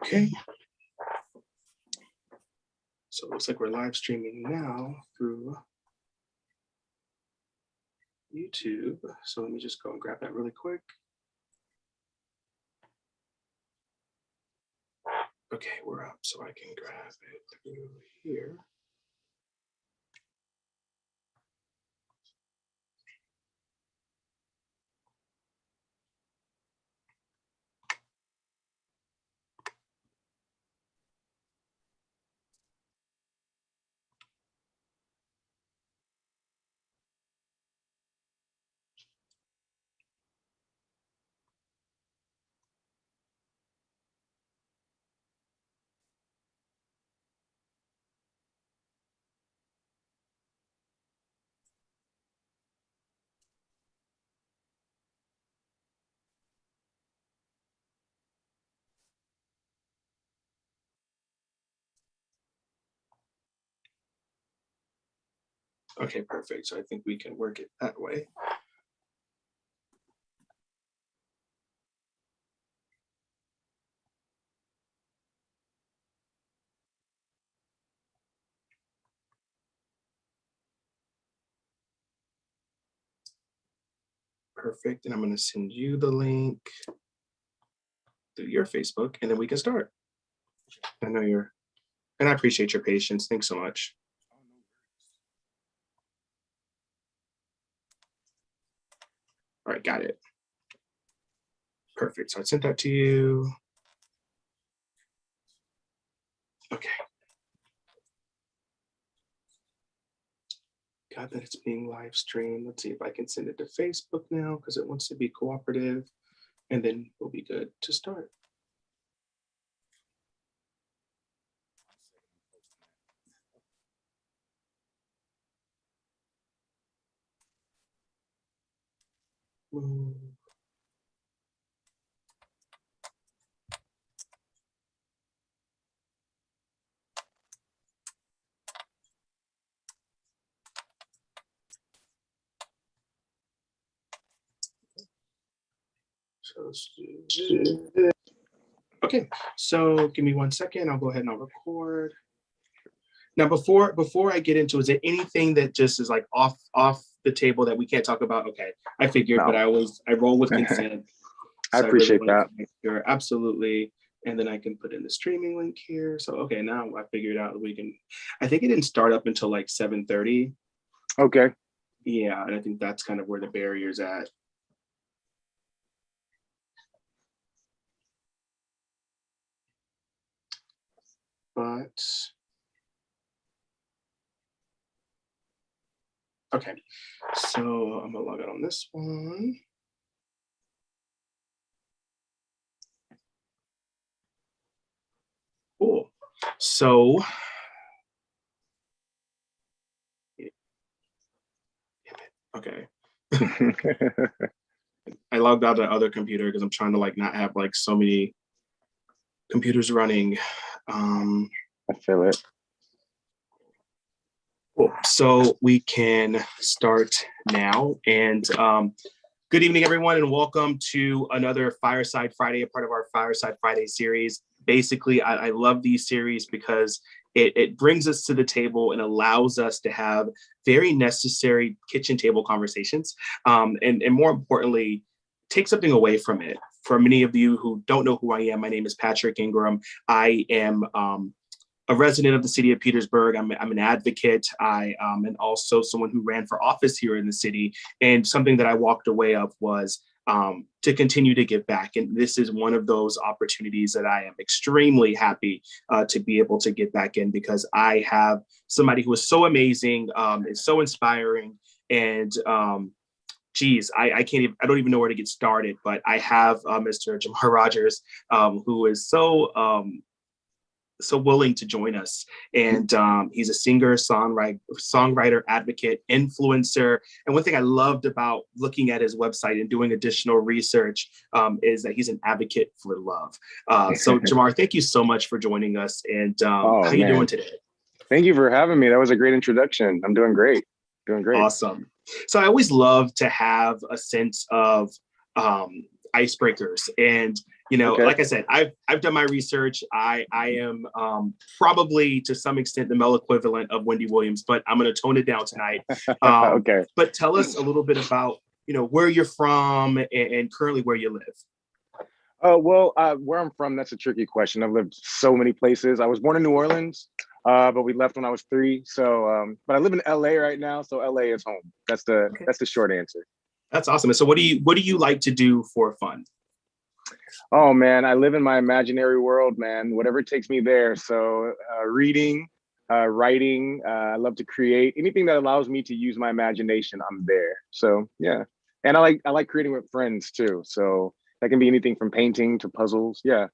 Okay. So it looks like we're live streaming now through YouTube. So let me just go and grab that really quick. Okay, we're up, so I can grab it through here. Okay, perfect. So I think we can work it that way. Perfect. And I'm going to send you the link through your Facebook, and then we can start. I know and I appreciate your patience. Thanks so much. All right, got it. Perfect. So I sent that to you. Okay. Got that it's being live streamed. Let's see if I can send it to Facebook now because it wants to be cooperative, and then we'll be good to start. Okay, so give me 1 second. I'll go ahead and I'll record. Now, before I get into, is there anything that just is like off the table that we can't talk about? Okay, I figured, no. But I roll with consent. I appreciate that. Sure, absolutely. And then I can put in the streaming link here. So, okay, now I figured out we can, I think it didn't start up until like 7:30. Okay. Yeah, and I think that's kind of where the barrier's at. But, okay, so I'm gonna log out on this one. Cool. So, okay. I logged out the other computer because I'm trying to like not have like so many computers running. I feel it. Cool. So we can start now. And good evening, everyone, and welcome to another Fireside Friday, a part of our Fireside Friday series. Basically, I love these series because it brings us to the table and allows us to have very necessary kitchen table conversations. And more importantly, take something away from it. For many of you who don't know who I am, my name is Patrick Ingram. I am a resident of the city of Petersburg. I'm an advocate. I am also someone who ran for office here in the city. And something that I walked away of was to continue to give back. And this is one of those opportunities that I am extremely happy to be able to get back in, because I have somebody who is so amazing, is so inspiring. And geez, I can't even, I don't even know where to get started, but I have Mr. Jamar Rogers, who is so willing to join us. And he's a singer, songwriter, advocate, influencer. And one thing I loved about looking at his website and doing additional research is that he's an advocate for love. So Jamar, thank you so much for joining us. And how are you doing today? Thank you for having me. That was a great introduction. I'm doing great. Doing great. Awesome. So I always love to have a sense of icebreakers. And Okay. like I said, I've done my research. I am probably to some extent the male equivalent of Wendy Williams, but I'm going to tone it down tonight. Okay. But tell us a little bit about, where you're from and currently where you live. Where I'm from, that's a tricky question. I've lived so many places. I was born in New Orleans, but we left when I was 3. So, but I live in LA right now, so LA is home. That's the short answer. That's awesome. And so, what do you like to do for fun? Oh man, I live in my imaginary world, man. Whatever takes me there. So, reading, writing. I love to create anything that allows me to use my imagination. I'm there. So yeah, and I like creating with friends too. So that can be anything from painting to puzzles. Yeah.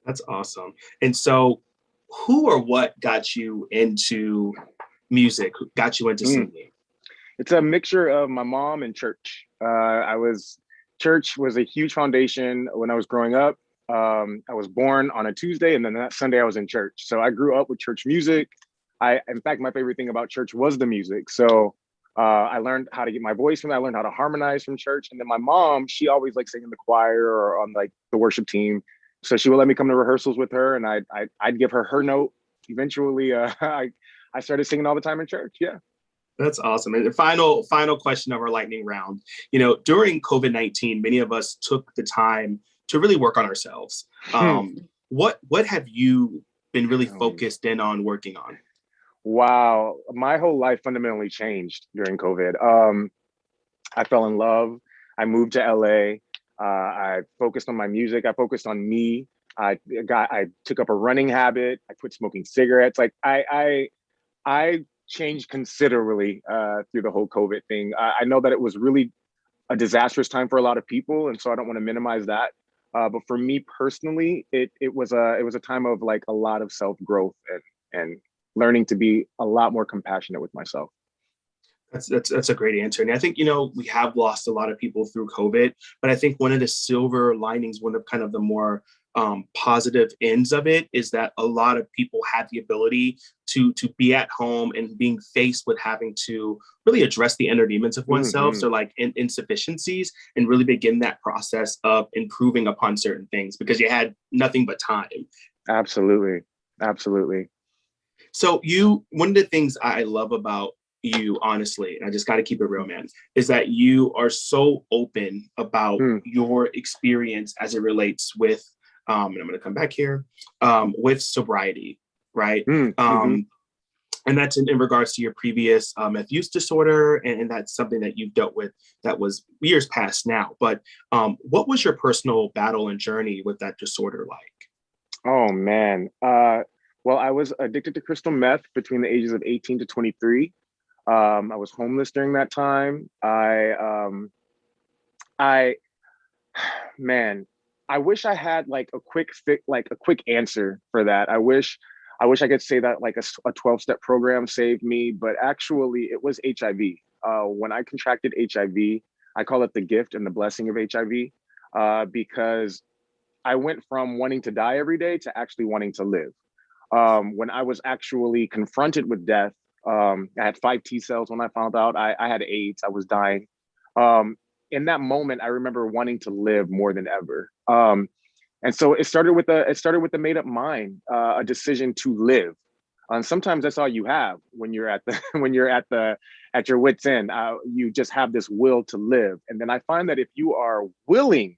That's awesome. And so, who or what got you into music? Got you into singing? It's a mixture of my mom and church. Church was a huge foundation when I was growing up. I was born on a Tuesday, and then that Sunday I was in church. So I grew up with church music. In fact, my favorite thing about church was the music. So I learned how to get my voice from that. I learned how to harmonize from church. And then my mom, she always like sang in the choir or on like the worship team. So she would let me come to rehearsals with her, and I'd give her her note. Eventually, I started singing all the time in church. Yeah. That's awesome. And the final question of our lightning round. During COVID-19, many of us took the time to really work on ourselves. What have you been really focused in on working on? Wow, my whole life fundamentally changed during COVID. I fell in love. I moved to LA. I focused on my music. I focused on me. I took up a running habit. I quit smoking cigarettes. Like I changed considerably through the whole COVID thing. I know that it was really a disastrous time for a lot of people, and so I don't want to minimize that. But for me personally, it was a time of like a lot of self growth and learning to be a lot more compassionate with myself. That's a great answer. And I think, we have lost a lot of people through COVID, but I think one of the silver linings, one of kind of the more positive ends of it is that a lot of people had the ability to be at home and being faced with having to really address the inner demons of oneself. So like insufficiencies, and really begin that process of improving upon certain things because you had nothing but time. Absolutely. Absolutely. So one of the things I love about you, honestly, and I just got to keep it real, man, is that you are so open about your experience as it relates with, and I'm going to come back here, with sobriety, right? And that's in regards to your previous meth use disorder, and that's something that you've dealt with that was years past now. But what was your personal battle and journey with that disorder like? Oh, man. Well, I was addicted to crystal meth between the ages of 18 to 23. I was homeless during that time. Man, I wish I had like a quick answer for that. I wish I could say that like a 12-step program saved me, but actually it was HIV. When I contracted HIV, I call it the gift and the blessing of HIV, because I went from wanting to die every day to actually wanting to live. When I was actually confronted with death, I had 5 T cells when I found out I had AIDS. I was dying. In that moment, I remember wanting to live more than ever. And so it started with a made up mind, a decision to live. And sometimes that's all you have when you're at your wit's end. You just have this will to live. And then I find that if you are willing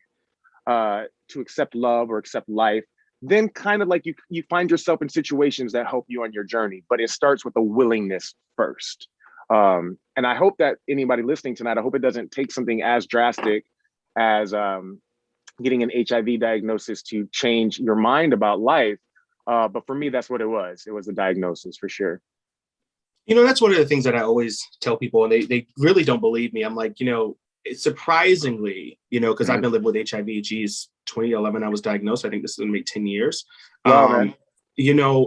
to accept love or accept life, then kind of like you find yourself in situations that help you on your journey, but it starts with a willingness first. And I hope that anybody listening tonight, I hope it doesn't take something as drastic as getting an HIV diagnosis to change your mind about life. But for me, that's what it was. It was a diagnosis for sure. That's one of the things that I always tell people, and they really don't believe me. I'm like, surprisingly, because I've been living with HIV, 2011, I was diagnosed. I think this is going to be 10 years. Wow, man.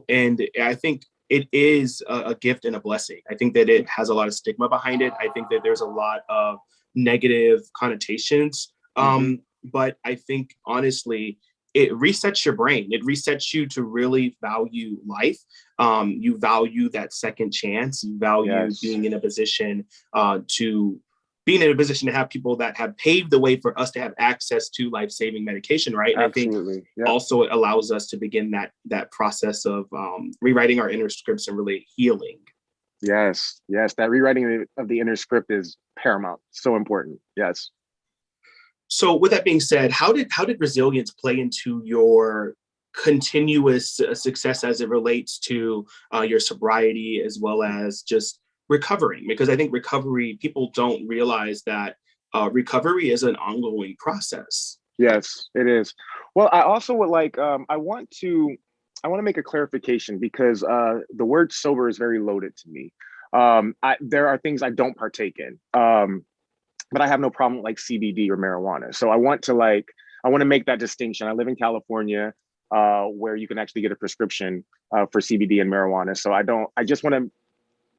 And I think it is a gift and a blessing. I think that it has a lot of stigma behind it. I think that there's a lot of negative connotations. But I think, honestly, it resets your brain. It resets you to really value life. You value that second chance. You value being in a position to being in a position to have people that have paved the way for us to have access to life-saving medication, right? And Absolutely. I think also it allows us to begin that process of rewriting our inner scripts and really healing. Yes, that rewriting of the inner script is paramount. So important. Yes. So with that being said, how did resilience play into your continuous success as it relates to your sobriety as well as just recovering? Because I think recovery, people don't realize that recovery is an ongoing process. Yes, it is. Well, I also would like, I want to make a clarification because the word sober is very loaded to me. There are things I don't partake in, but I have no problem with like CBD or marijuana. So I want to make that distinction. I live in California, where you can actually get a prescription for CBD and marijuana. So I just want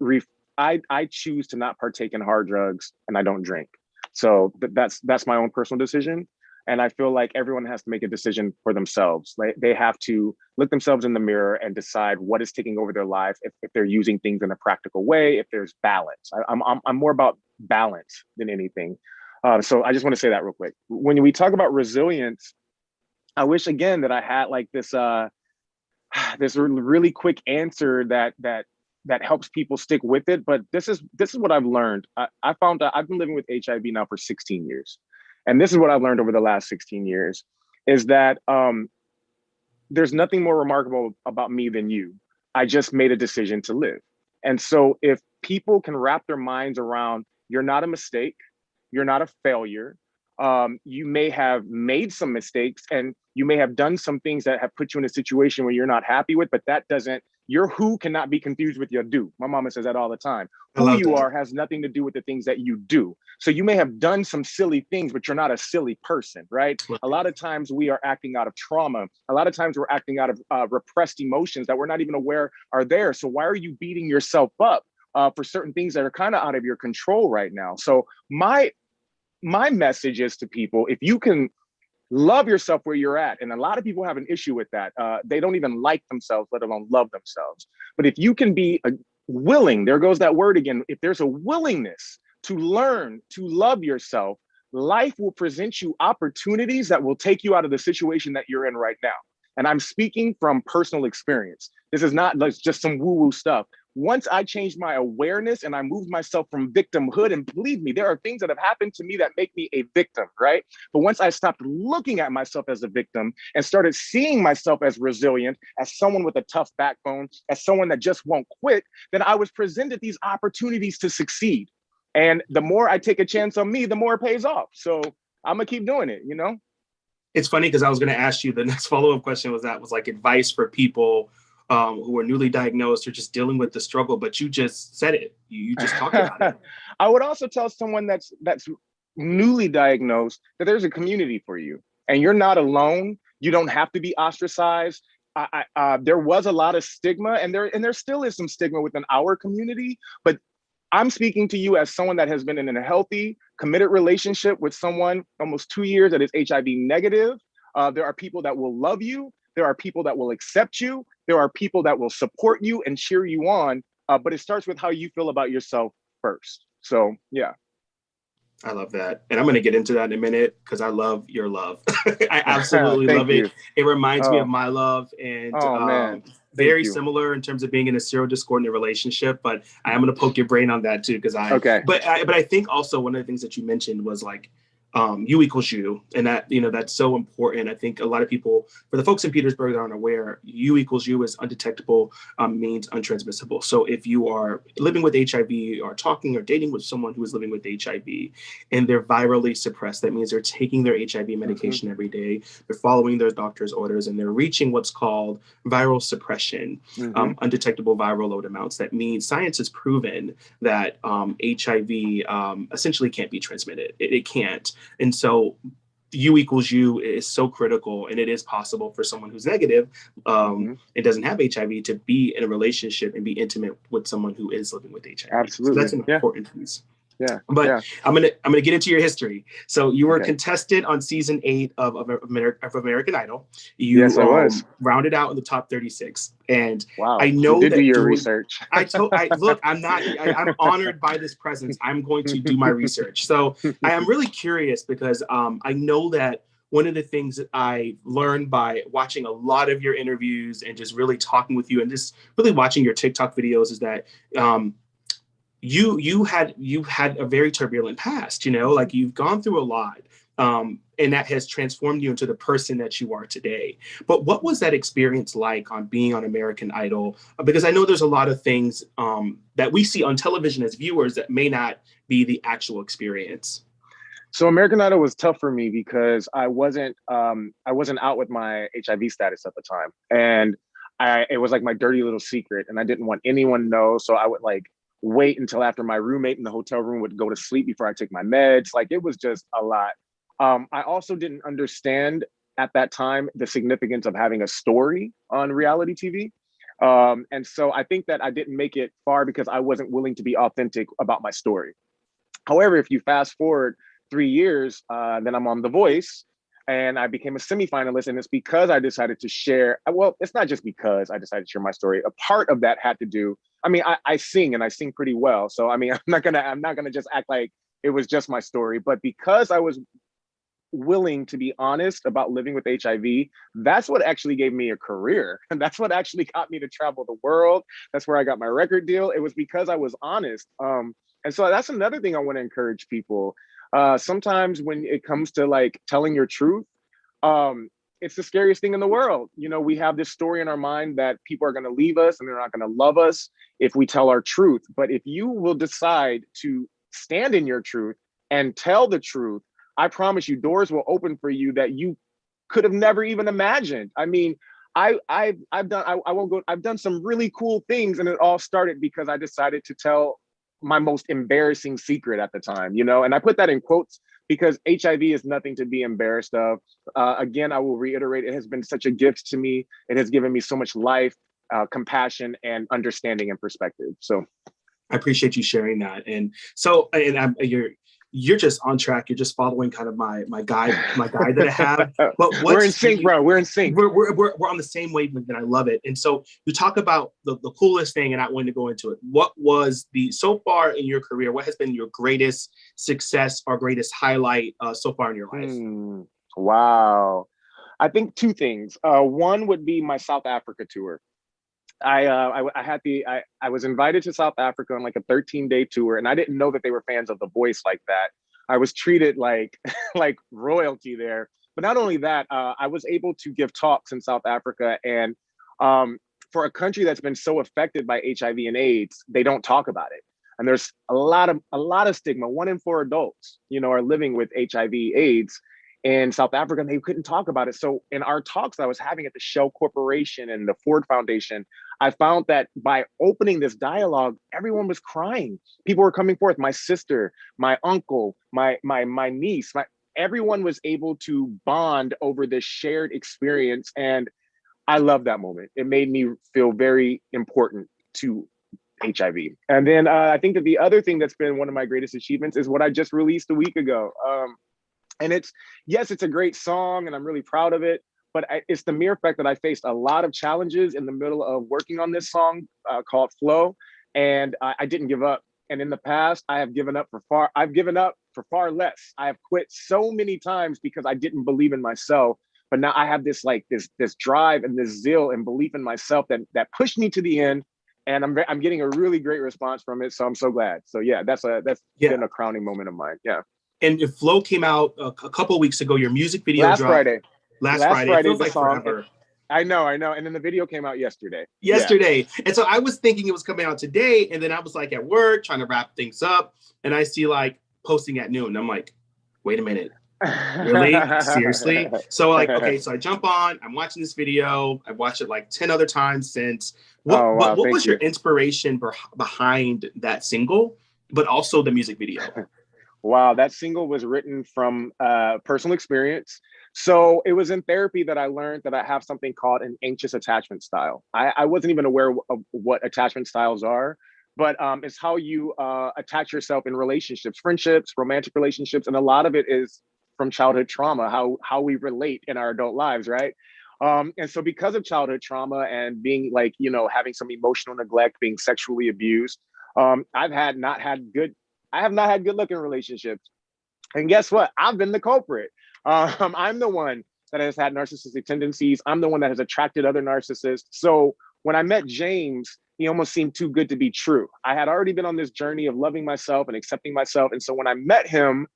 to I choose to not partake in hard drugs, and I don't drink. So that's my own personal decision. And I feel like everyone has to make a decision for themselves. Like they have to look themselves in the mirror and decide what is taking over their life. If they're using things in a practical way, if there's balance. I'm more about balance than anything. So I just want to say that real quick. When we talk about resilience, I wish again that I had like this really quick answer that helps people stick with it. But this is what I've learned. I found out I've been living with HIV now for 16 years. And this is what I've learned over the last 16 years is that there's nothing more remarkable about me than you. I just made a decision to live. And so if people can wrap their minds around, you're not a mistake, you're not a failure. You may have made some mistakes and you may have done some things that have put you in a situation where you're not happy with, but that doesn't, your who cannot be confused with your do. My mama says that all the time. Who you are has nothing to do with the things that you do. So you may have done some silly things, but you're not a silly person, right? A lot of times we are acting out of trauma. A lot of times we're acting out of repressed emotions that we're not even aware are there. So why are you beating yourself up for certain things that are kind of out of your control right now? So my message is to people, if you can love yourself where you're at, and a lot of people have an issue with that. They don't even like themselves, let alone love themselves. But if you can be willing, there goes that word again, if there's a willingness to learn to love yourself, life will present you opportunities that will take you out of the situation that you're in right now. And I'm speaking from personal experience. This is not just some woo-woo stuff. Once I changed my awareness and I moved myself from victimhood, and believe me, there are things that have happened to me that make me a victim, right? But once I stopped looking at myself as a victim and started seeing myself as resilient, as someone with a tough backbone, as someone that just won't quit, then I was presented these opportunities to succeed. And the more I take a chance on me, the more it pays off. So I'm gonna keep doing it, you know? It's funny because I was gonna ask you, the next follow-up question was like advice for people who are newly diagnosed or just dealing with the struggle, but you just said it. You just talked about it. I would also tell someone that's newly diagnosed that there's a community for you and you're not alone. You don't have to be ostracized. There was a lot of stigma and there still is some stigma within our community, but I'm speaking to you as someone that has been in a healthy, committed relationship with someone almost 2 years that is HIV negative. There are people that will love you. There are people that will accept you. There are people that will support you and cheer you on. But it starts with how you feel about yourself first. So, yeah. I love that. And I'm going to get into that in a minute because I love your love. I absolutely love it. It reminds me of my love and very similar in terms of being in a serodiscordant relationship. But I am going to poke your brain on that too because but I think also one of the things that you mentioned was like, you equals you. And that, that's so important. I think a lot of people, for the folks in Petersburg that aren't aware, you equals you is undetectable, means untransmissible. So if you are living with HIV or talking or dating with someone who is living with HIV and they're virally suppressed, that means they're taking their HIV medication every day, they're following their doctor's orders, and they're reaching what's called viral suppression, undetectable viral load amounts. That means science has proven that HIV essentially can't be transmitted. It can't. And so you equals you is so critical, and it is possible for someone who's negative and doesn't have HIV to be in a relationship and be intimate with someone who is living with HIV. Absolutely. So that's an important piece. Yeah. But Yeah. I'm gonna get into your history. So you were a Okay. contestant on season 8 of American Idol. Yes, You I was. rounded out in the top 36, and I Wow. You know did do that your doing. research. I look. I'm not. I'm honored by this presence. I'm going to do my research. So I am really curious because I know that one of the things that I learned by watching a lot of your interviews and just really talking with you and just really watching your TikTok videos is that um, you had a very turbulent past, like you've gone through a lot, and that has transformed you into the person that you are today. But what was that experience like on being on American Idol? Because I know there's a lot of things that we see on television as viewers that may not be the actual experience. So American Idol was tough for me because I wasn't out with my HIV status at the time, and it was like my dirty little secret, and I didn't want anyone to know. So I would like wait until after my roommate in the hotel room would go to sleep before I take my meds. Like it was just a lot. I also didn't understand at that time the significance of having a story on reality TV. And so I think that I didn't make it far because I wasn't willing to be authentic about my story. However, if you fast forward 3 years, then I'm on The Voice and I became a semifinalist. And it's because I decided to share. Well, it's not just because I decided to share my story. A part of that had to do. I mean, I sing and I sing pretty well. So I mean, I'm not gonna just act like it was just my story. But because I was willing to be honest about living with HIV, that's what actually gave me a career. And that's what actually got me to travel the world. That's where I got my record deal. It was because I was honest. And so that's another thing I want to encourage people. Sometimes when it comes to like telling your truth, um, it's the scariest thing in the world. You know, we have this story in our mind that people are going to leave us and they're not going to love us if we tell our truth. But if you will decide to stand in your truth and tell the truth, I promise you, doors will open for you that you could have never even imagined. I mean, I've done I won't go. I've done some really cool things, and it all started because I decided to tell my most embarrassing secret at the time. You know, and I put that in quotes because HIV is nothing to be embarrassed of. Again, I will reiterate, it has been such a gift to me. It has given me so much life, compassion, and understanding and perspective. So I appreciate you sharing that. And so, you're just on track. You're just following kind of my guide that I have. But we're in what's sync, bro. We're in sync. we're on the same wavelength, and I love it. And so you talk about the coolest thing, and I want to go into it. What was so far in your career? What has been your greatest success or greatest highlight so far in your life? Wow. I think two things. One would be my South Africa tour. I was invited to South Africa on like a 13-day tour, and I didn't know that they were fans of The Voice like that. I was treated like like royalty there. But not only that, I was able to give talks in South Africa, and for a country that's been so affected by HIV and AIDS, they don't talk about it. And there's a lot of stigma. 1 in 4 adults, are living with HIV/AIDS in South Africa, and they couldn't talk about it. So in our talks that I was having at the Shell Corporation and the Ford Foundation, I found that by opening this dialogue, everyone was crying. People were coming forth. My sister, my uncle, my niece, everyone was able to bond over this shared experience. And I love that moment. It made me feel very important to HIV. And then I think that the other thing that's been one of my greatest achievements is what I just released a week ago. And it's a great song and I'm really proud of it. But it's the mere fact that I faced a lot of challenges in the middle of working on this song called Flow. And I didn't give up. And in the past, I've given up for far less. I have quit so many times because I didn't believe in myself. But now I have this drive and this zeal and belief in myself that pushed me to the end. And I'm getting a really great response from it. So I'm so glad. So yeah, that's been a crowning moment of mine. Yeah. And if Flow came out a couple of weeks ago, your music video Last dropped Friday. last Friday. It feels the like song. forever. I know. And then the video came out yesterday. Yesterday. Yeah. And so I was thinking it was coming out today. And then I was like at work trying to wrap things up. And I see like posting at noon. I'm like, wait a minute. Really? Seriously? So like, okay, so I jump on, I'm watching this video. I've watched it like 10 other times since. What was your inspiration behind that single, but also the music video? Wow, that single was written from personal experience. So it was in therapy that I learned that I have something called an anxious attachment style. I wasn't even aware of what attachment styles are, but it's how you attach yourself in relationships, friendships, romantic relationships, and a lot of it is from childhood trauma, how we relate in our adult lives, right? And so because of childhood trauma and being like, you know, having some emotional neglect, being sexually abused, I have not had good looking relationships. And guess what? I've been the culprit. I'm the one that has had narcissistic tendencies. I'm the one that has attracted other narcissists. So when I met James, he almost seemed too good to be true. I had already been on this journey of loving myself and accepting myself. And so when I met him,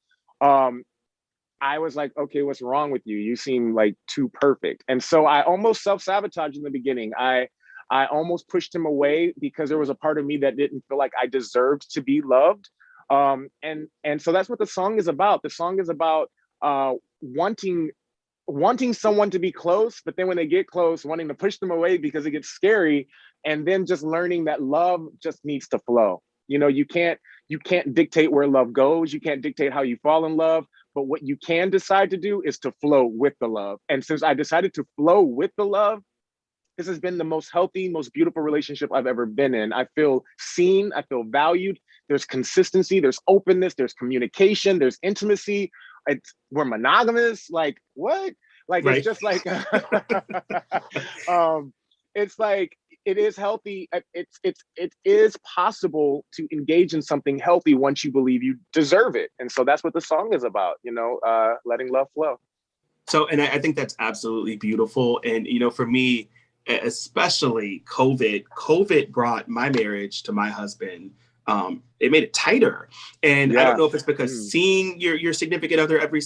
I was like, okay, what's wrong with you? You seem like too perfect. And so I almost self-sabotaged in the beginning. I almost pushed him away because there was a part of me that didn't feel like I deserved to be loved. And so that's what the song is about. The song is about wanting someone to be close, but then when they get close, wanting to push them away because it gets scary, and then just learning that love just needs to flow. You know, you can't dictate where love goes. You can't dictate how you fall in love, but what you can decide to do is to flow with the love. And since I decided to flow with the love, this has been the most healthy, most beautiful relationship I've ever been in. I feel seen, I feel valued. There's consistency, there's openness, there's communication, there's intimacy. We're monogamous. Like what? Like Right. it's just like it's like it is healthy. It is possible to engage in something healthy once you believe you deserve it. And so that's what the song is about, you know, letting love flow. So, and I think that's absolutely beautiful. And, you know, for me, especially COVID brought my marriage to my husband. It made it tighter. And I don't know if it's because seeing your significant other every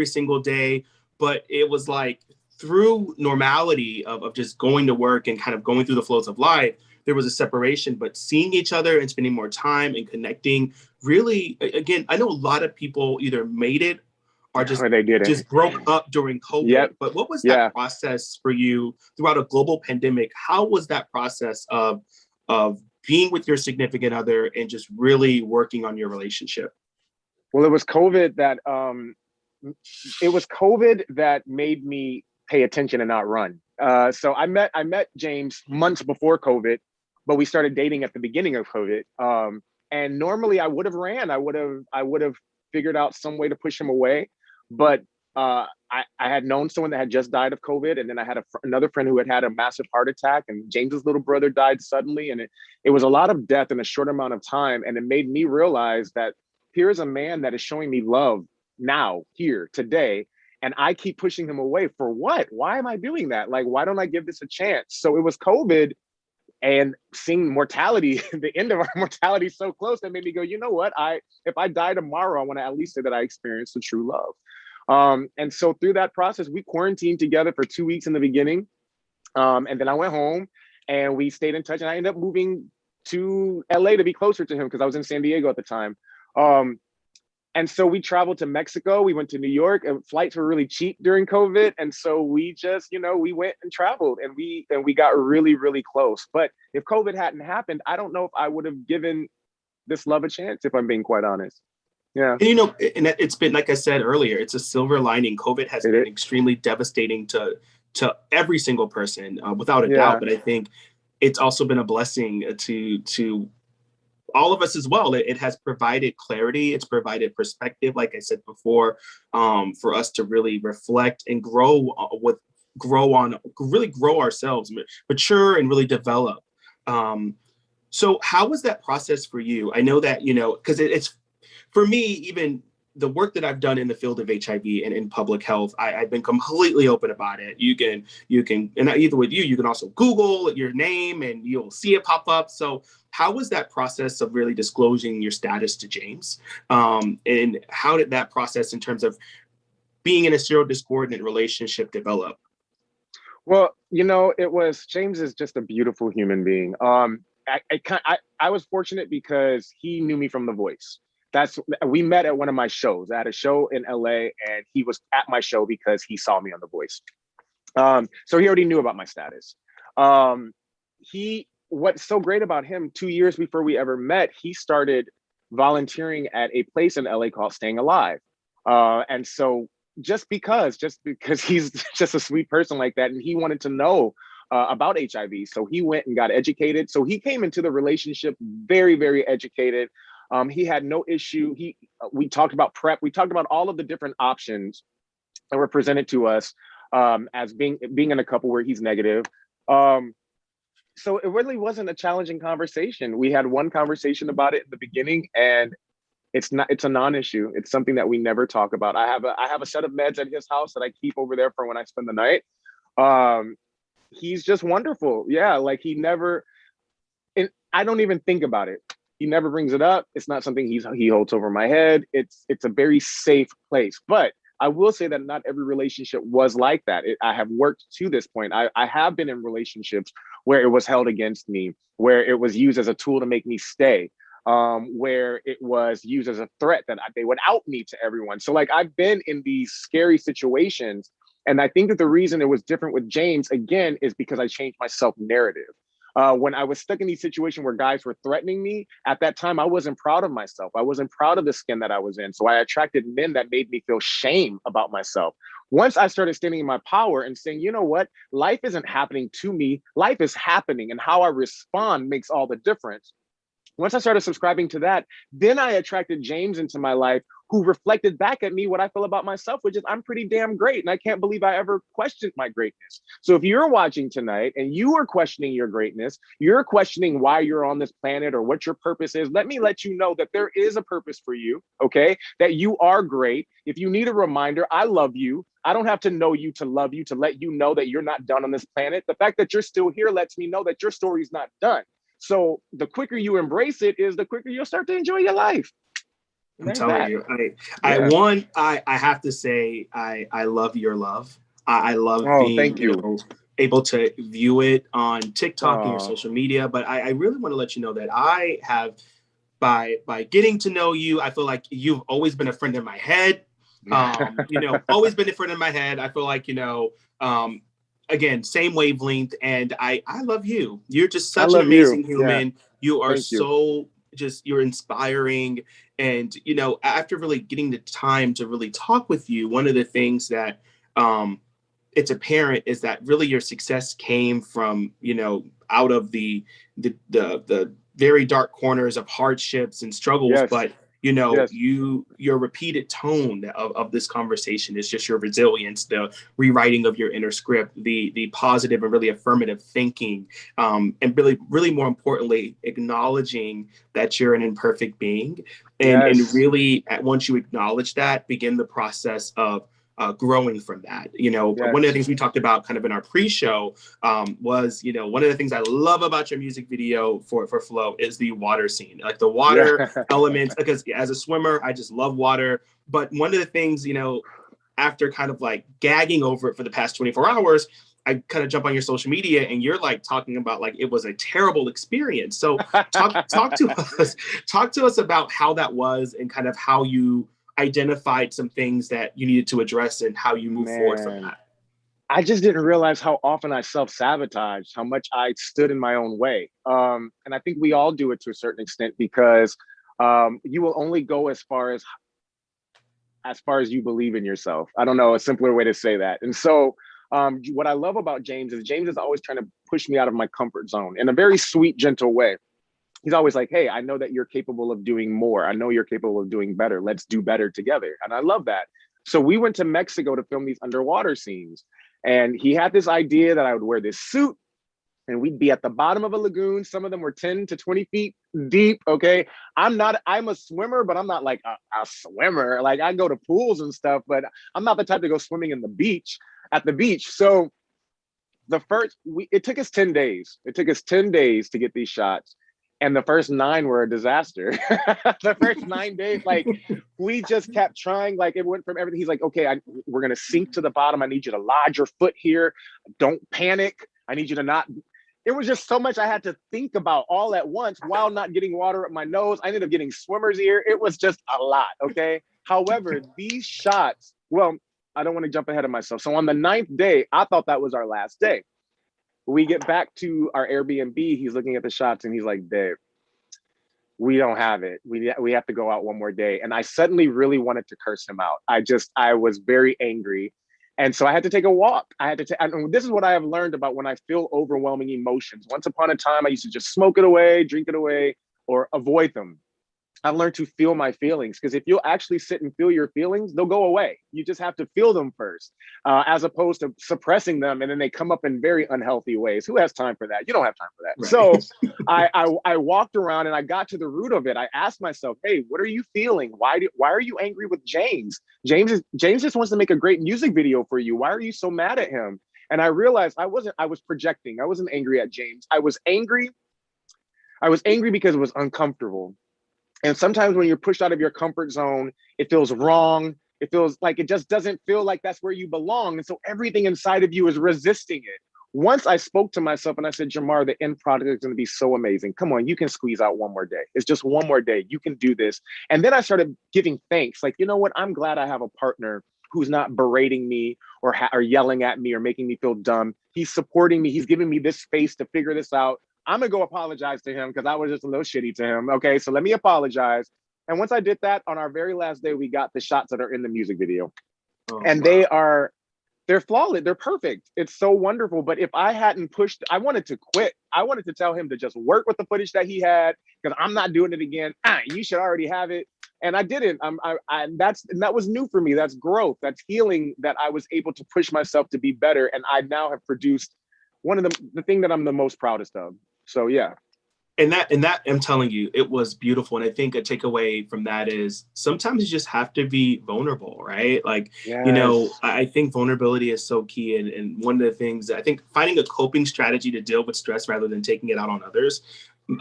single day, but it was like through normality of just going to work and kind of going through the flows of life, there was a separation, but seeing each other and spending more time and connecting really, again, I know a lot of people either made it or just broke up during COVID. Yep. But what was that process for you throughout a global pandemic? How was that process of being with your significant other and just really working on your relationship? Well, it was COVID that made me pay attention and not run. So I met James months before COVID, but we started dating at the beginning of COVID. And normally I would have ran. I would have figured out some way to push him away. But I had known someone that had just died of COVID. And then I had another friend who had a massive heart attack, and James's little brother died suddenly. And it was a lot of death in a short amount of time. And it made me realize that here's a man that is showing me love now, here, today. And I keep pushing him away for what? Why am I doing that? Like, why don't I give this a chance? So it was COVID and seeing mortality, the end of our mortality so close, that made me go, you know what? If I die tomorrow, I want to at least say that I experienced the true love. And so through that process, we quarantined together for 2 weeks in the beginning. And then I went home and we stayed in touch, and I ended up moving to LA to be closer to him because I was in San Diego at the time. And so we traveled to Mexico. We went to New York, and flights were really cheap during COVID. And so we just, we went and traveled, and we got really, really close. But if COVID hadn't happened, I don't know if I would have given this love a chance, if I'm being quite honest. Yeah. And, and it's been, like I said earlier, it's a silver lining. COVID has been extremely devastating to every single person, without a doubt. But I think it's also been a blessing to all of us as well. It has provided clarity. It's provided perspective, like I said before, for us to really reflect and grow ourselves, mature and really develop. So how was that process for you? I know that, because it's, for me, even the work that I've done in the field of HIV and in public health, I've been completely open about it. You can, and either with you can also Google your name and you'll see it pop up. So how was that process of really disclosing your status to James? And how did that process in terms of being in a serodiscordant relationship develop? Well, James is just a beautiful human being. I was fortunate because he knew me from The Voice. We met at one of my shows. I had a show in LA, and he was at my show because he saw me on The Voice. So he already knew about my status. What's so great about him, 2 years before we ever met, he started volunteering at a place in LA called Staying Alive. And so just because he's just a sweet person like that, and he wanted to know about HIV. So he went and got educated. So he came into the relationship very, very educated. He had no issue. We talked about PrEP. We talked about all of the different options that were presented to us as being in a couple where he's negative. So it really wasn't a challenging conversation. We had one conversation about it in the beginning, and it's a non-issue. It's something that we never talk about. I have a set of meds at his house that I keep over there for when I spend the night. He's just wonderful. Yeah, like he never, and I don't even think about it. He never brings it up. It's not something he holds over my head. It's a very safe place. But I will say that not every relationship was like that. I have worked to this point. I have been in relationships where it was held against me, where it was used as a tool to make me stay, where it was used as a threat that they would out me to everyone. So like I've been in these scary situations. And I think that the reason it was different with James, again, is because I changed my self-narrative. When I was stuck in these situations where guys were threatening me, at that time, I wasn't proud of myself. I wasn't proud of the skin that I was in. So I attracted men that made me feel shame about myself. Once I started standing in my power and saying, you know what, life isn't happening to me, life is happening, and how I respond makes all the difference. Once I started subscribing to that, then I attracted James into my life, who reflected back at me what I feel about myself, which is I'm pretty damn great. And I can't believe I ever questioned my greatness. So if you're watching tonight and you are questioning your greatness, you're questioning why you're on this planet or what your purpose is, let me let you know that there is a purpose for you, okay? That you are great. If you need a reminder, I love you. I don't have to know you to love you, to let you know that you're not done on this planet. The fact that you're still here lets me know that your story's not done. So the quicker you embrace it is the quicker you'll start to enjoy your life. I'm telling you, I have to say, I love your love. I love being, able to view it on TikTok and your social media. But I really want to let you know that I have, by getting to know you, I feel like you've always been a friend in my head. Always been a friend in my head. I feel like, again, same wavelength. And I love you. You're just such an amazing human. Yeah. You are you're inspiring. And, after really getting the time to really talk with you, one of the things that it's apparent is that really your success came from, out of the very dark corners of hardships and struggles. Yes. But your repeated tone of this conversation is just your resilience, the rewriting of your inner script, the positive and really affirmative thinking, and really more importantly, acknowledging that you're an imperfect being. And really, once you acknowledge that, begin the process of growing from that. One of the things we talked about kind of in our pre-show was, one of the things I love about your music video for Flow is the water scene, like the water elements, because as a swimmer, I just love water. But one of the things, after kind of like gagging over it for the past 24 hours, I kind of jump on your social media and you're like talking about like it was a terrible experience. So talk to us about how that was and kind of how you identified some things that you needed to address and how you move forward from that. I just didn't realize how often I self-sabotaged, how much I stood in my own way. And I think we all do it to a certain extent because you will only go as far as you believe in yourself. I don't know a simpler way to say that. And so what I love about James is always trying to push me out of my comfort zone in a very sweet, gentle way. He's always like, hey, I know that you're capable of doing more. I know you're capable of doing better. Let's do better together. And I love that. So we went to Mexico to film these underwater scenes. And he had this idea that I would wear this suit and we'd be at the bottom of a lagoon. Some of them were 10 to 20 feet deep. Okay. I'm a swimmer, but I'm not like a swimmer. Like I go to pools and stuff, but I'm not the type to go swimming at the beach. So it took us 10 days. It took us 10 days to get these shots. And the first 9 were a disaster. The first 9 days, like we just kept trying, like it went from everything. He's like, okay, we're going to sink to the bottom. I need you to lodge your foot here. Don't panic. I need you to not. It was just so much I had to think about all at once while not getting water up my nose. I ended up getting swimmer's ear. It was just a lot. Okay. However, these shots, well, I don't want to jump ahead of myself. So on the 9th day, I thought that was our last day. We get back to our Airbnb. He's looking at the shots and he's like, Dave, we don't have it. We have to go out one more day. And I suddenly really wanted to curse him out. I was very angry. And so I had to take a walk. And this is what I have learned about when I feel overwhelming emotions. Once upon a time, I used to just smoke it away, drink it away, or avoid them. I've learned to feel my feelings, because if you'll actually sit and feel your feelings, they'll go away. You just have to feel them first, as opposed to suppressing them, and then they come up in very unhealthy ways. Who has time for that? You don't have time for that. Right. So I walked around and I got to the root of it. I asked myself, hey, what are you feeling? Why are you angry with James? James just wants to make a great music video for you. Why are you so mad at him? And I realized I was projecting. I wasn't angry at James. I was angry because it was uncomfortable. And sometimes when you're pushed out of your comfort zone, it feels wrong. It feels like it just doesn't feel like that's where you belong. And so everything inside of you is resisting it. Once I spoke to myself and I said, Jamar, the end product is going to be so amazing. Come on, you can squeeze out one more day. It's just one more day. You can do this. And then I started giving thanks. Like, you know what? I'm glad I have a partner who's not berating me or yelling at me or making me feel dumb. He's supporting me. He's giving me this space to figure this out. I'm gonna go apologize to him because I was just a little shitty to him. Okay, so let me apologize. And once I did that, on our very last day, we got the shots that are in the music video. And wow. They're flawless. They're perfect. It's so wonderful. But if I hadn't pushed, I wanted to quit. I wanted to tell him to just work with the footage that he had, because I'm not doing it again. You should already have it. And I didn't. That was new for me. That's growth. That's healing, that I was able to push myself to be better. And I now have produced one of the thing that I'm the most proudest of. So yeah. And that I'm telling you, it was beautiful. And I think a takeaway from that is sometimes you just have to be vulnerable, right? Like, yes. You know, I think vulnerability is so key. And one of the things, I think finding a coping strategy to deal with stress rather than taking it out on others.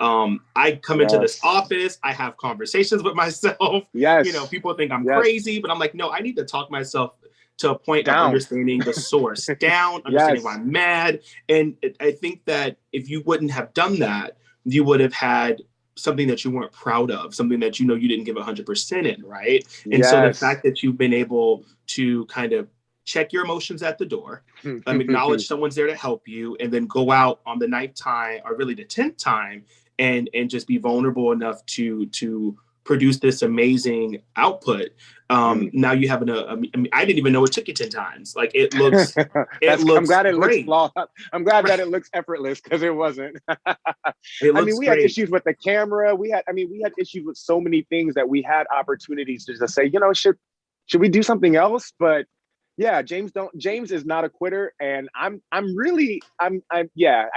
I come into this office, I have conversations with myself. Yes. You know, people think I'm crazy, but I'm like, no, I need to talk myself to a point of understanding the source, understanding why I'm mad. And I think that if you wouldn't have done that, you would have had something that you weren't proud of, something that you know you didn't give 100% in, right? And so the fact that you've been able to kind of check your emotions at the door, acknowledge someone's there to help you, and then go out on the 9th time, or really the 10th time, and just be vulnerable enough to produce this amazing output. Now you have I mean, I didn't even know it took you 10 times. Like it looks, I'm glad it looks flawed. I'm glad that it looks effortless, because it wasn't. We had issues with the camera. We had issues with so many things that we had opportunities to just say, you know, should we do something else? But yeah, James is not a quitter. And I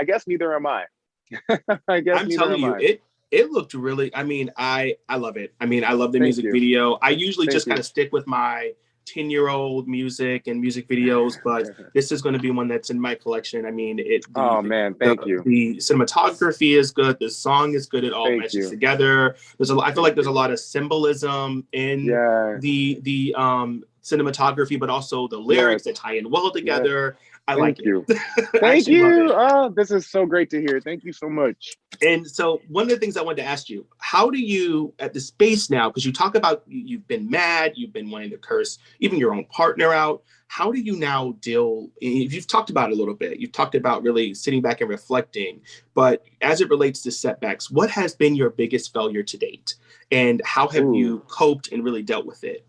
guess neither am I. I'm telling you, it looked really, I mean, I love it. I mean, I love the music video. I usually just kind of stick with my 10-year-old music and music videos, but this is going to be one that's in my collection. I mean, thank you. The cinematography is good. The song is good. It all meshes together. I feel like there's a lot of symbolism in the cinematography, but also the lyrics that tie in well together. I like you. Thank you. Oh, this is so great to hear. Thank you so much. And so one of the things I wanted to ask you, how do you, at the space now, because you talk about you've been mad, you've been wanting to curse even your own partner out. How do you now deal, you've talked about it a little bit, you've talked about really sitting back and reflecting, but as it relates to setbacks, what has been your biggest failure to date? And how have you coped and really dealt with it?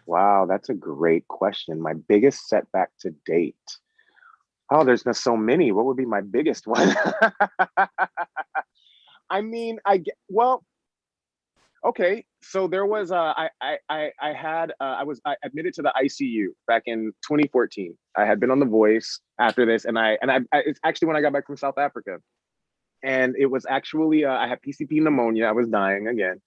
Wow, that's a great question. My biggest setback to date. Oh, there's been so many. What would be my biggest one? I mean, okay. So there was I admitted to the ICU back in 2014. I had been on The Voice after this, and it's actually when I got back from South Africa. And it was actually, I had PCP pneumonia. I was dying again.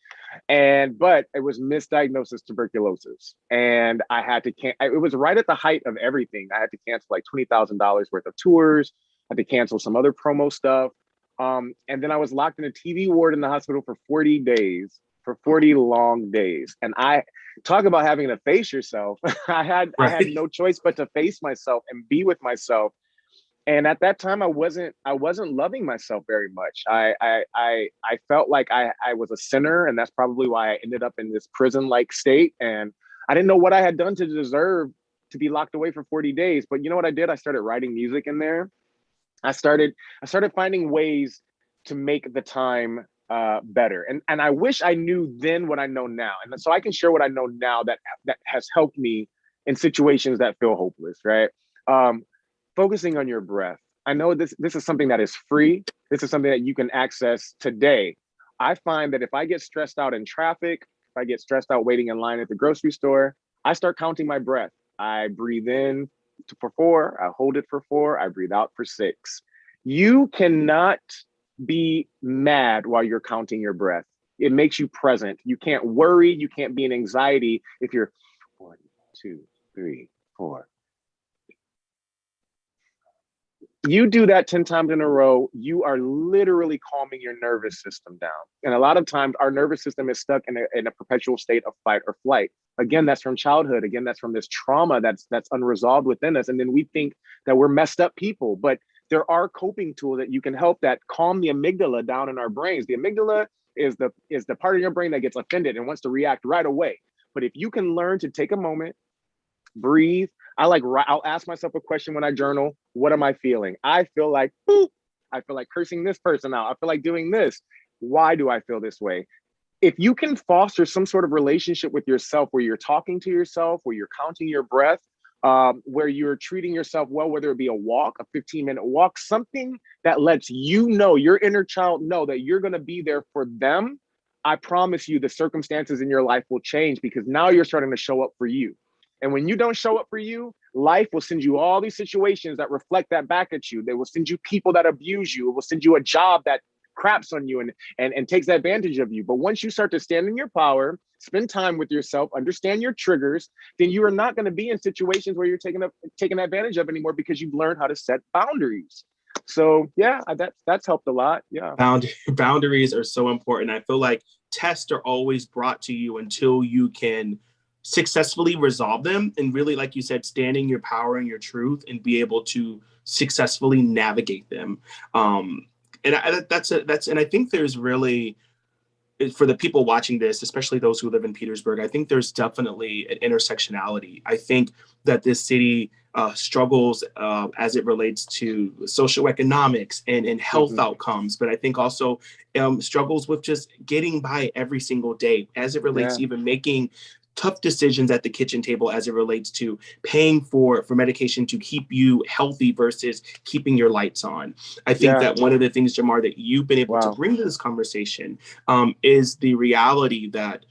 But it was misdiagnosis tuberculosis. And I had to, it was right at the height of everything. I had to cancel like $20,000 worth of tours. I had to cancel some other promo stuff. And then I was locked in a TV ward in the hospital for 40 days, for 40 long days. And I talk about having to face yourself. I had no choice but to face myself and be with myself. And at that time, I wasn't loving myself very much. I felt like I was a sinner, and that's probably why I ended up in this prison-like state. And I didn't know what I had done to deserve to be locked away for 40 days. But you know what I did? I started writing music in there. I started finding ways to make the time better. And I wish I knew then what I know now. And so I can share what I know now that has helped me in situations that feel hopeless, right? Focusing on your breath. I know this is something that is free. This is something that you can access today. I find that if I get stressed out in traffic, if I get stressed out waiting in line at the grocery store, I start counting my breath. I breathe in for 4, I hold it for 4, I breathe out for 6. You cannot be mad while you're counting your breath. It makes you present. You can't worry. You can't be in anxiety if you're 1, 2, 3, 4. You do that 10 times in a row, you are literally calming your nervous system down. And a lot of times our nervous system is stuck in a perpetual state of fight or flight. Again, that's from childhood. Again, that's from this trauma that's unresolved within us. And then we think that we're messed up people, but there are coping tools that you can help that calm the amygdala down in our brains. The amygdala is the part of your brain that gets offended and wants to react right away. But if you can learn to take a moment, breathe. I'll ask myself a question when I journal. What am I feeling? I feel like, boop. I feel like cursing this person out. I feel like doing this. Why do I feel this way? If you can foster some sort of relationship with yourself where you're talking to yourself, where you're counting your breath, where you're treating yourself well, whether it be a walk, a 15-minute walk, something that lets you know, your inner child know that you're going to be there for them, I promise you the circumstances in your life will change because now you're starting to show up for you. And when you don't show up for you, life will send you all these situations that reflect that back at you. They will send you people that abuse you. It will send you a job that craps on you and takes advantage of you. But once you start to stand in your power, spend time with yourself, understand your triggers, then you are not going to be in situations where you're taken advantage of anymore because you've learned how to set boundaries. So yeah, that's helped a lot. Yeah. Boundaries are so important. I feel like tests are always brought to you until you can successfully resolve them and really, like you said, stand in your power and your truth and be able to successfully navigate them. And I think there's really, for the people watching this, especially those who live in Petersburg, I think there's definitely an intersectionality. I think that this city struggles as it relates to socioeconomics and health outcomes, but I think also struggles with just getting by every single day as it relates to even making tough decisions at the kitchen table as it relates to paying for medication to keep you healthy versus keeping your lights on. I think that one of the things, Jamar, that you've been able to bring to this conversation is the reality that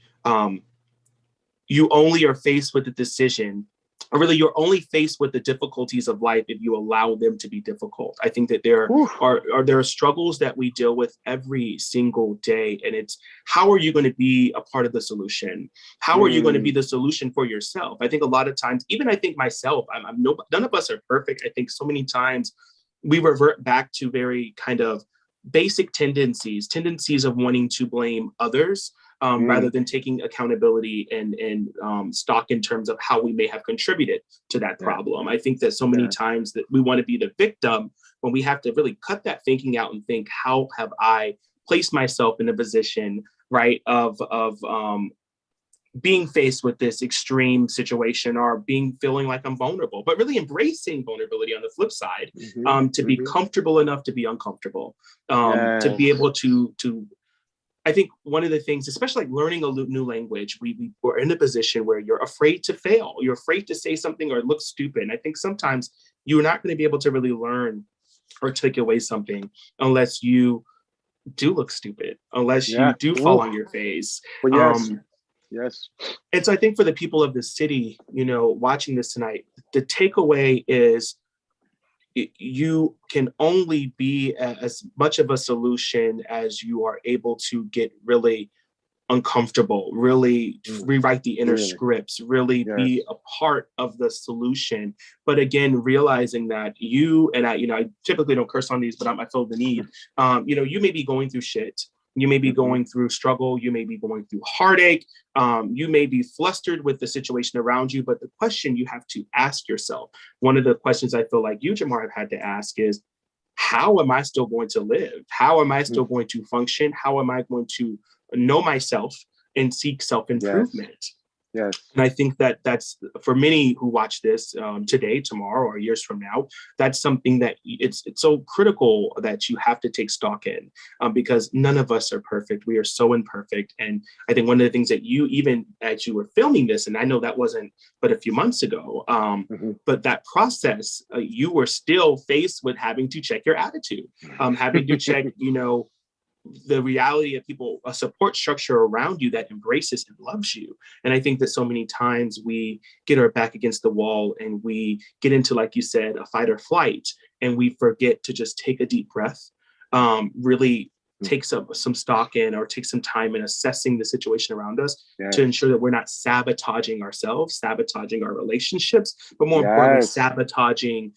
you only are faced with a decision, or really you're only faced with the difficulties of life if you allow them to be difficult. I think that there are struggles that we deal with every single day. And it's, how are you going to be a part of the solution? How are you going to be the solution for yourself? I think a lot of times, even I think myself, none of us are perfect. I think so many times we revert back to very kind of basic tendencies of wanting to blame others. Rather than taking accountability and stock in terms of how we may have contributed to that problem. I think that so many times that we want to be the victim when we have to really cut that thinking out and think, how have I placed myself in a position, right, of being faced with this extreme situation or feeling like I'm vulnerable, but really embracing vulnerability on the flip side, to be comfortable enough to be uncomfortable, to be able to I think one of the things, especially like learning a new language, we're in a position where you're afraid to fail. You're afraid to say something or look stupid. And I think sometimes you're not going to be able to really learn or take away something unless you do look stupid, unless you do fall on your face. Well, yes. And so I think for the people of the city, watching this tonight, the takeaway is you can only be as much of a solution as you are able to get really uncomfortable, really rewrite the inner scripts, really be a part of the solution. But again, realizing that you and I typically don't curse on these, but I feel the need. You may be going through shit. You may be going through struggle. You may be going through heartache. You may be flustered with the situation around you. But the question you have to ask yourself, one of the questions I feel like you, Jamar, have had to ask is, how am I still going to live? How am I still going to function? How am I going to know myself and seek self-improvement? Yes. And I think that that's for many who watch this today, tomorrow, or years from now, that's something that it's so critical that you have to take stock in, because none of us are perfect. We are so imperfect. And I think one of the things that you, even as you were filming this, and I know that wasn't but a few months ago, but that process, you were still faced with having to check your attitude, having to check, the reality of people, a support structure around you that embraces and loves you. And I think that so many times we get our back against the wall and we get into, like you said, a fight or flight, and we forget to just take a deep breath, really take some stock in, or take some time in assessing the situation around us, to ensure that we're not sabotaging ourselves, sabotaging our relationships, but more importantly, sabotaging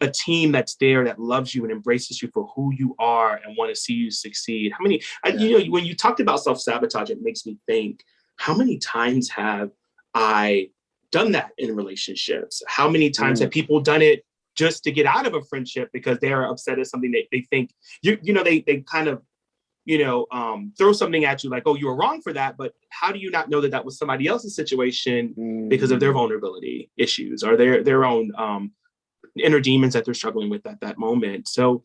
a team that's there, that loves you and embraces you for who you are and want to see you succeed. How many, when you talked about self-sabotage, it makes me think, how many times have I done that in relationships? How many times have people done it just to get out of a friendship because they are upset at something they think, they kind of, throw something at you like, oh, you were wrong for that. But how do you not know that that was somebody else's situation because of their vulnerability issues, or their own inner demons that they're struggling with at that moment? So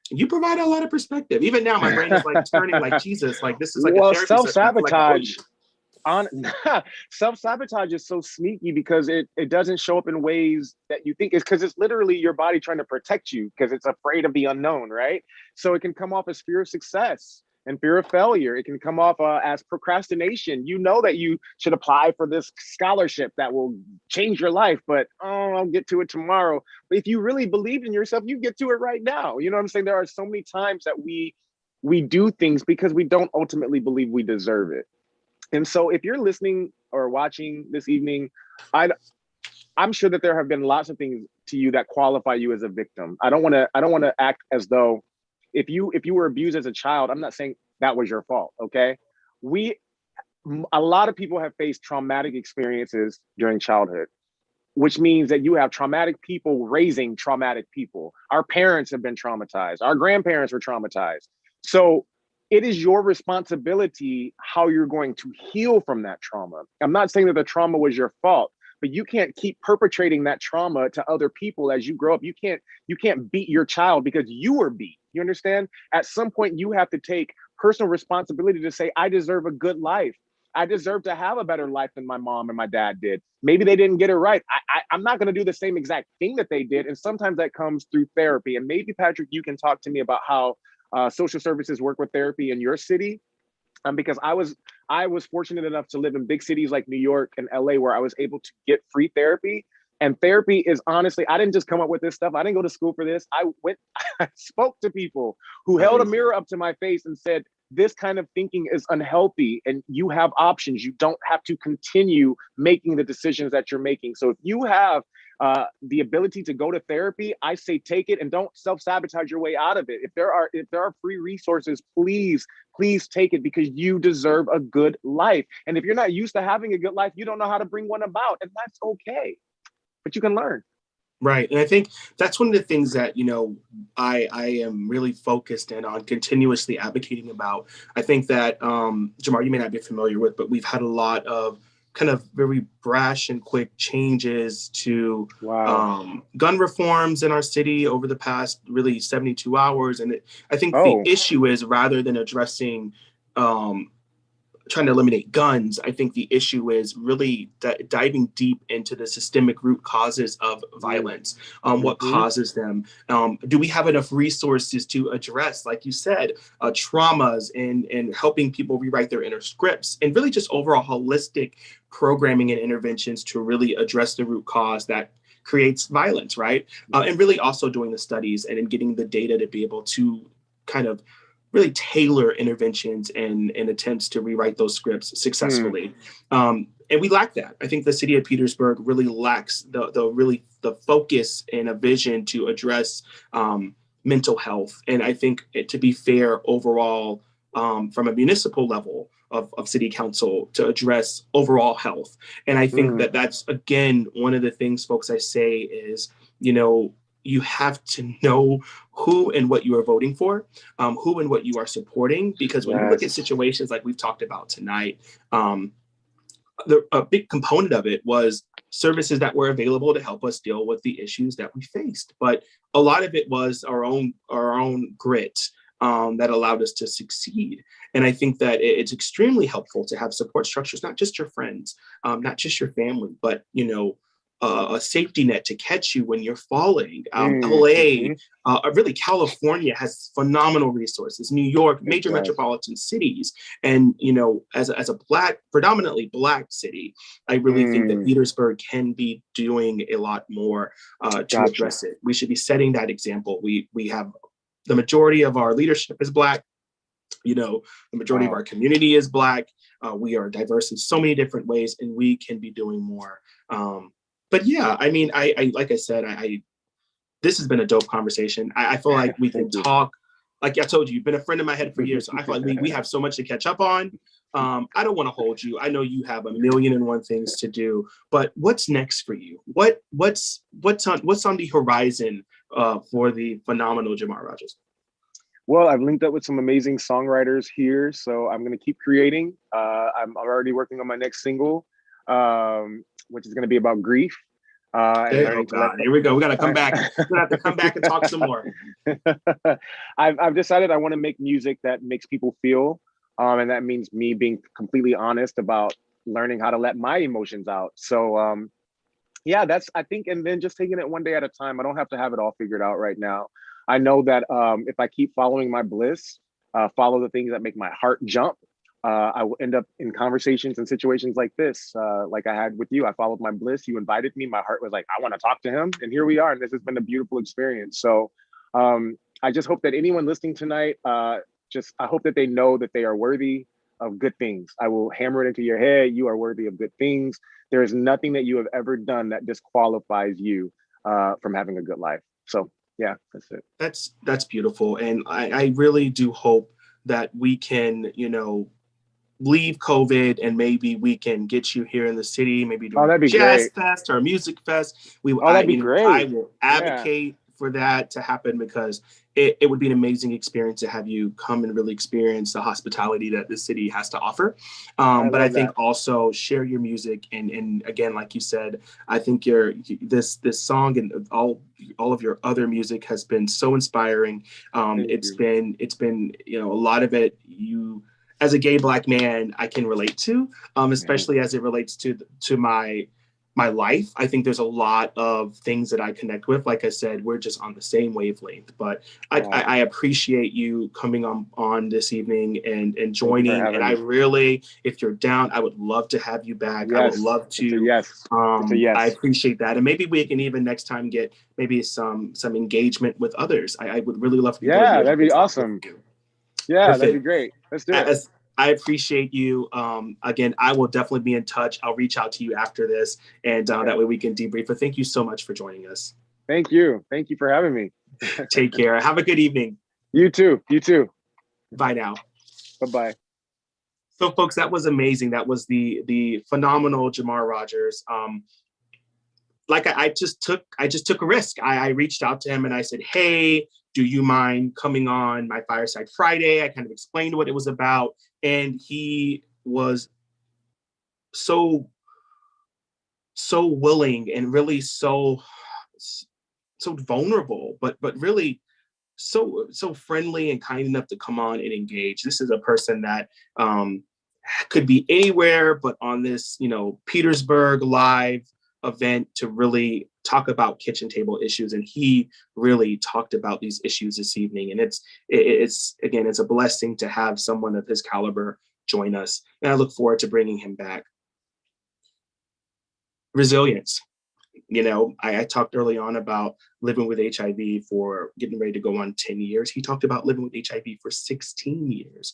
you provide a lot of perspective. Even now, my brain is like turning like, Jesus, like this is like a therapy self-sabotage. Self-sabotage is so sneaky because it doesn't show up in ways that you think. It's because it's literally your body trying to protect you because it's afraid of the unknown, right? So it can come off as fear of success and fear of failure. It can come off as procrastination. You know that you should apply for this scholarship that will change your life, but I'll get to it tomorrow. But if you really believed in yourself, you get to it right now. You know what I'm saying? There are so many times that we do things because we don't ultimately believe we deserve it. And so if you're listening or watching this evening, I'm sure that there have been lots of things to you that qualify you as a victim. I don't want to act as though if you were abused as a child, I'm not saying that was your fault. Okay. A lot of people have faced traumatic experiences during childhood, which means that you have traumatic people raising traumatic people. Our parents have been traumatized. Our grandparents were traumatized. So it is your responsibility how you're going to heal from that trauma. I'm not saying that the trauma was your fault, but you can't keep perpetrating that trauma to other people as you grow up. You can't beat your child because you were beat. You understand? At some point, you have to take personal responsibility to say, I deserve a good life. I deserve to have a better life than my mom and my dad did. Maybe they didn't get it right. I'm not going to do the same exact thing that they did. And sometimes that comes through therapy. And maybe, Patrick, you can talk to me about how social services work with therapy in your city. Because I was fortunate enough to live in big cities like New York and LA, where I was able to get free therapy. And therapy is, honestly, I didn't just come up with this stuff. I didn't go to school for this. I spoke to people who held a mirror up to my face and said, this kind of thinking is unhealthy and you have options. You don't have to continue making the decisions that you're making. So if you have the ability to go to therapy, I say take it and don't self-sabotage your way out of it. If there are free resources, please take it, because you deserve a good life. And if you're not used to having a good life, you don't know how to bring one about, and that's okay. But you can learn. Right. And I think that's one of the things that, I am really focused in on continuously advocating about. I think that, Jamar, you may not be familiar with, but we've had a lot of kind of very brash and quick changes to gun reforms in our city over the past really 72 hours. And I think the issue is, rather than addressing trying to eliminate guns, I think the issue is really diving deep into the systemic root causes of violence, what causes them. Do we have enough resources to address, like you said, traumas and helping people rewrite their inner scripts, and really just overall holistic programming and interventions to really address the root cause that creates violence, right? And really also doing the studies and getting the data to be able to kind of really tailor interventions and attempts to rewrite those scripts successfully. And we lack that. I think the city of Petersburg really lacks the focus and a vision to address mental health. And I think, to be fair, overall, from a municipal level of city council, to address overall health. And I think that that's, again, one of the things, folks, I say is, you have to know who and what you are voting for, who and what you are supporting, because when you look at situations like we've talked about tonight, a big component of it was services that were available to help us deal with the issues that we faced. But a lot of it was our own grit that allowed us to succeed. And I think that it's extremely helpful to have support structures, not just your friends, not just your family, but, you know, a safety net to catch you when you're falling. LA, really California has phenomenal resources. New York, major metropolitan cities, and you know, as a predominantly black city, I really think that Petersburg can be doing a lot more to address it. We should be setting that example. We have the majority of our leadership is black. You know, the majority of our community is black. We are diverse in so many different ways, and we can be doing more. But yeah, I mean, I like I said, this has been a dope conversation. I feel like we can talk. Like I told you, you've been a friend in my head for years. So I feel like we have so much to catch up on. I don't want to hold you. I know you have a million and one things to do, but what's next for you? What's on the horizon for the phenomenal Jamar Rogers? Well, I've linked up with some amazing songwriters here, so I'm going to keep creating. I'm already working on my next single, which is going to be about grief. Here we go. We got to come back. We're going to have to come back and talk some more. I've decided I want to make music that makes people feel, and that means me being completely honest about learning how to let my emotions out. So, yeah, that's, I think, and then just taking it one day at a time. I don't have to have it all figured out right now. I know that if I keep following my bliss, follow the things that make my heart jump, I will end up in conversations and situations like this, like I had with you. I followed my bliss. You invited me. My heart was like, I want to talk to him. And here we are. And this has been a beautiful experience. So I just hope that anyone listening tonight, I hope that they know that they are worthy of good things. I will hammer it into your head. You are worthy of good things. There is nothing that you have ever done that disqualifies you from having a good life. So yeah, that's it. That's beautiful. And I really do hope that we can, you know, leave COVID and maybe we can get you here in the city, maybe do a jazz fest or a music fest. That'd be great. I will advocate for that to happen, because it would be an amazing experience to have you come and really experience the hospitality that the city has to offer. But I think also share your music, and again, like you said, I think this song and all of your other music has been so inspiring. It's been, you know, a lot of it you, as a gay Black man, I can relate to, especially as it relates to my life. I think there's a lot of things that I connect with. Like I said, we're just on the same wavelength. But I appreciate you coming on this evening and joining. And I really, if you're down, I would love to have you back. Yes. I would love to. Yes. I appreciate that. And maybe we can even next time get maybe some engagement with others. I would really love to. Yeah, that'd be awesome. Yeah, that'd be great. Let's do it. I appreciate you. Again, I will definitely be in touch. I'll reach out to you after this, and that way we can debrief. But thank you so much for joining us. Thank you. Thank you for having me. Take care. Have a good evening. You too. You too. Bye now. Bye-bye. So, folks, that was amazing. That was the phenomenal Jamar Rogers. Like I just took a risk. I reached out to him and I said, hey, do you mind coming on my Fireside Friday? I kind of explained what it was about. And he was so willing and really so vulnerable, but really so friendly and kind enough to come on and engage. This is a person that could be anywhere, but on this, you know, Petersburg live event to really talk about kitchen table issues, and he really talked about these issues this evening. And it's again, it's a blessing to have someone of his caliber join us, and I look forward to bringing him back. Resilience. You know, I talked early on about living with HIV for getting ready to go on 10 years. He talked about living with HIV for 16 years.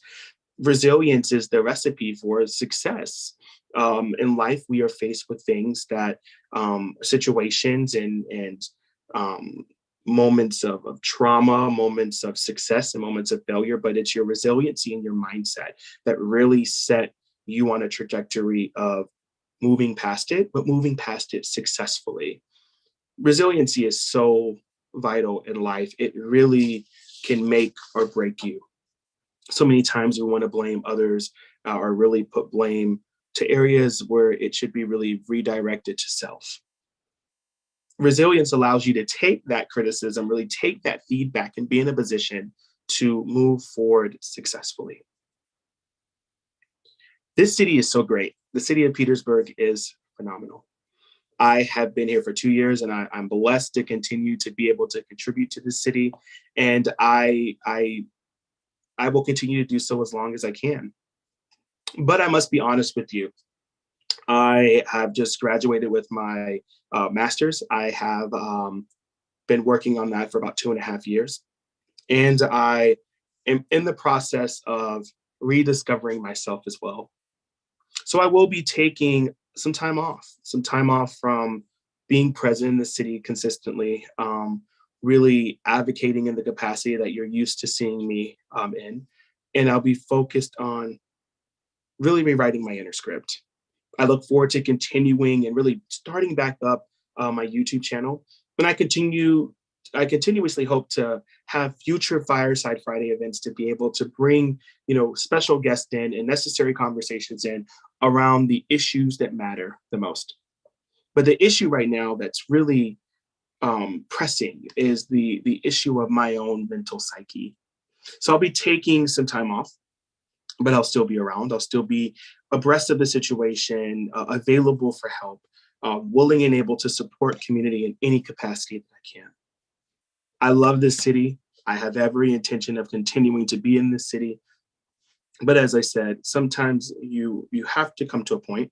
Resilience is the recipe for success. In life, we are faced with things that situations and moments of trauma, moments of success, and moments of failure, but it's your resiliency and your mindset that really set you on a trajectory of moving past it, but moving past it successfully. Resiliency is so vital in life. It really can make or break you. So many times we want to blame others or really put blame to areas where it should be really redirected to self. Resilience allows you to take that criticism, really take that feedback, and be in a position to move forward successfully. This city is so great. The city of Petersburg is phenomenal. I have been here for 2 years, and I'm blessed to continue to be able to contribute to this city. And I will continue to do so as long as I can. But I must be honest with you. I have just graduated with my master's. I have been working on that for about 2.5 years. And I am in the process of rediscovering myself as well. So I will be taking some time off from being present in the city consistently, really advocating in the capacity that you're used to seeing me in. And I'll be focused on really rewriting my inner script. I look forward to continuing and really starting back up my YouTube channel. And I continuously hope to have future Fireside Friday events to be able to bring, special guests in and necessary conversations in around the issues that matter the most. But the issue right now that's really pressing is the issue of my own mental psyche. So I'll be taking some time off, but I'll still be around. I'll still be abreast of the situation, available for help, willing and able to support community in any capacity that I can. I love this city. I have every intention of continuing to be in this city. But as I said, sometimes you have to come to a point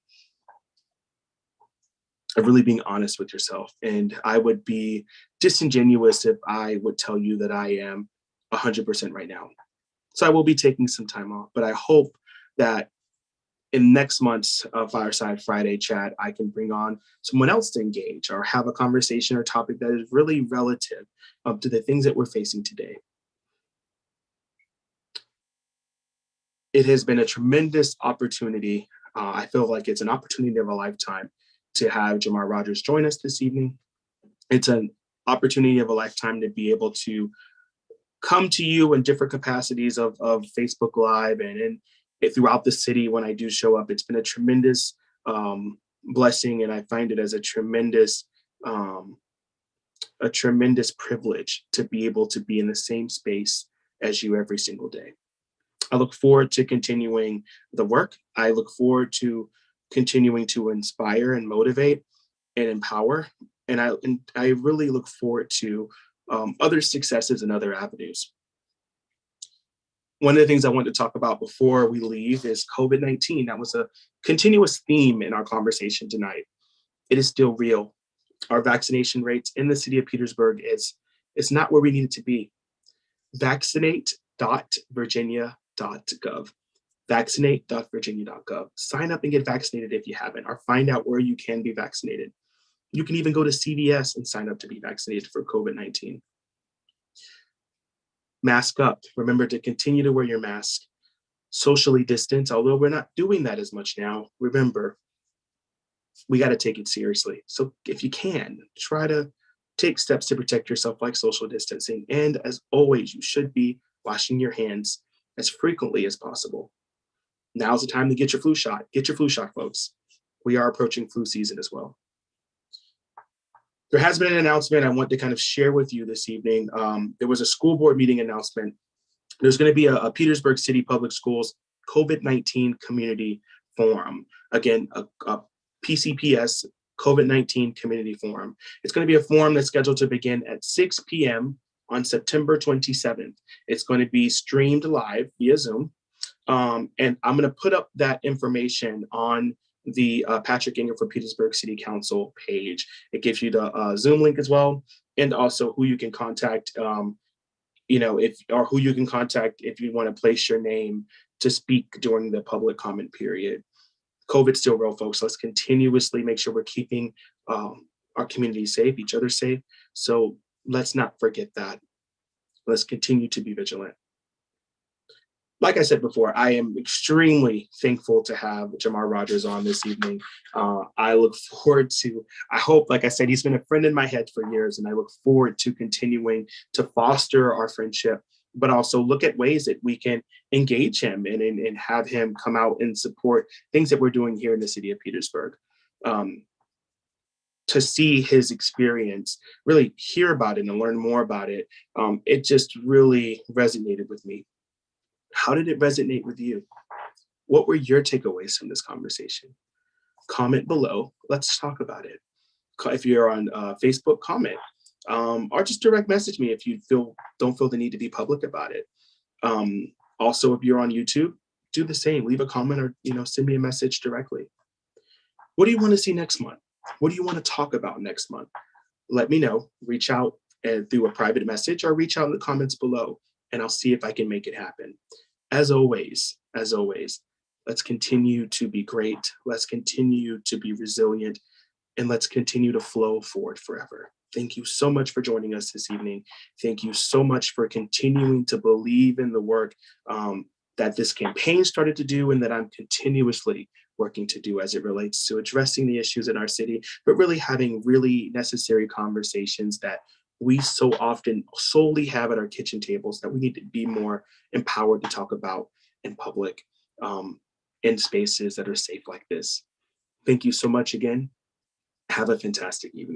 of really being honest with yourself. And I would be disingenuous if I would tell you that I am 100% right now. So I will be taking some time off, but I hope that in next month's Fireside Friday chat, I can bring on someone else to engage or have a conversation or topic that is really relative to the things that we're facing today. It has been a tremendous opportunity. I feel like it's an opportunity of a lifetime to have Jamar Rogers join us this evening. It's an opportunity of a lifetime to be able to come to you in different capacities of Facebook Live and throughout the city when I do show up. It's been a tremendous blessing, and I find it as a tremendous privilege to be able to be in the same space as you every single day. I look forward to continuing the work. I look forward to continuing to inspire and motivate and empower. And I really look forward to other successes and other avenues. One of the things I want to talk about before we leave is COVID-19. That was a continuous theme in our conversation tonight. It is still real. Our vaccination rates in the city of Petersburg is not where we need it to be. Vaccinate.virginia.gov. Vaccinate.virginia.gov. Sign up and get vaccinated if you haven't, or find out where you can be vaccinated. You can even go to CVS and sign up to be vaccinated for COVID-19. Mask up. Remember to continue to wear your mask. Socially distance, although we're not doing that as much now. Remember, we got to take it seriously. So if you can, try to take steps to protect yourself, like social distancing. And as always, you should be washing your hands as frequently as possible. Now's the time to get your flu shot. Get your flu shot, folks. We are approaching flu season as well. There has been an announcement I want to kind of share with you this evening. There was a school board meeting announcement. There's going to be a Petersburg City Public Schools COVID-19 Community Forum. Again, a PCPS COVID-19 Community Forum. It's going to be a forum that's scheduled to begin at 6 p.m. on September 27th. It's going to be streamed live via Zoom. And I'm going to put up that information on the Patrick Ingram for Petersburg City Council page. It gives you the Zoom link as well, and also who you can contact, who you can contact if you want to place your name to speak during the public comment period. COVID's still real, folks. Let's continuously make sure we're keeping our community safe, each other safe. So let's not forget that. Let's continue to be vigilant. like I said before, I am extremely thankful to have Jamar Rogers on this evening. I look forward to, I hope, like I said, he's been a friend in my head for years, and I look forward to continuing to foster our friendship, but also look at ways that we can engage him and have him come out and support things that we're doing here in the city of Petersburg. Um, to see his experience, really hear about it and learn more about it, it just really resonated with me. How did it resonate with you? What were your takeaways from this conversation? Comment below. Let's talk about it. If you're on Facebook, comment, or just direct message me if you don't feel the need to be public about it. Also, if you're on YouTube, do the same. Leave a comment or send me a message directly. What do you want to see next month? What do you want to talk about next month? Let me know. Reach out through a private message or reach out in the comments below, and I'll see if I can make it happen. As always, let's continue to be great. Let's continue to be resilient, and let's continue to flow forward forever. Thank you so much for joining us this evening. Thank you so much for continuing to believe in the work that this campaign started to do and that I'm continuously working to do as it relates to addressing the issues in our city, but really having really necessary conversations that we so often solely have at our kitchen tables that we need to be more empowered to talk about in public, in spaces that are safe like this. Thank you so much again. Have a fantastic evening.